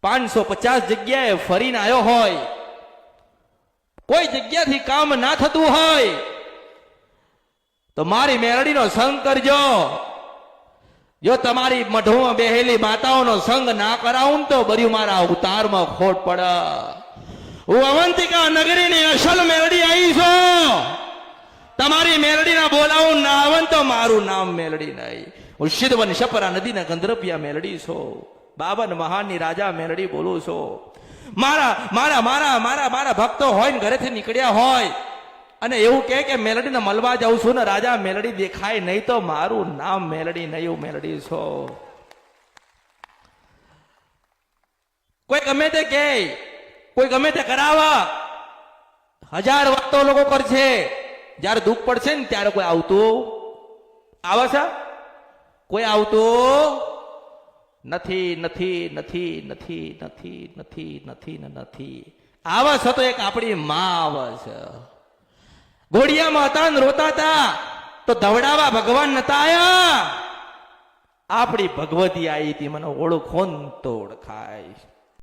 550 જગ્યાએ ફરીને આવ્યો હોય, કોઈ જગ્યાથી કામ ના થતું હોય તો મારી મેરડીનો સંગ કરજો. જો તમારી મઢમાં બેહેલી માતાઓનો સંગ ના કરાવું તો બર્યું મારા અવતારમાં ખોટ પડે. હું અવંતિકા નગરીની અસલ મેરડી આવી છું. તમારી મેલડીના બોલાવું ના આવે તો મારું નામ મેલડી નહીં. હું સિદ્ધવન શપરા નદીના ગંધર્પિયા મેલડી છું. બાબન મહાનની રાજા મેલડી બોલું છું. મારા મારા મારા મારા મારા ભક્તો હોય ને ઘરેથી નીકળ્યા હોય અને એવું કે મેલડીને મળવા જાઉં છું ને રાજા મેલડી દેખાય નહીં તો મારું નામ મેલડી નહીં, હું મેલડી છું. કોઈ ગમે તે કે, કોઈ ગમે તે કરાવા, 1000 વાતો લોકો કરશે. જયારે દુઃખ પડશે ને ત્યારે કોઈ આવતું આવે છે? કોઈ આવતું નથી નથી નથી નથી નથી નથી નથી નથી. આવે છે તો એક આપણી માં આવે છે. ઘોડિયામાં હતા ને રોતા હતા તો ધવડાવા ભગવાન નતા આયા. આપણી ભગવતી આવી હતી, મને ઓળખો ને તો ઓળખાય.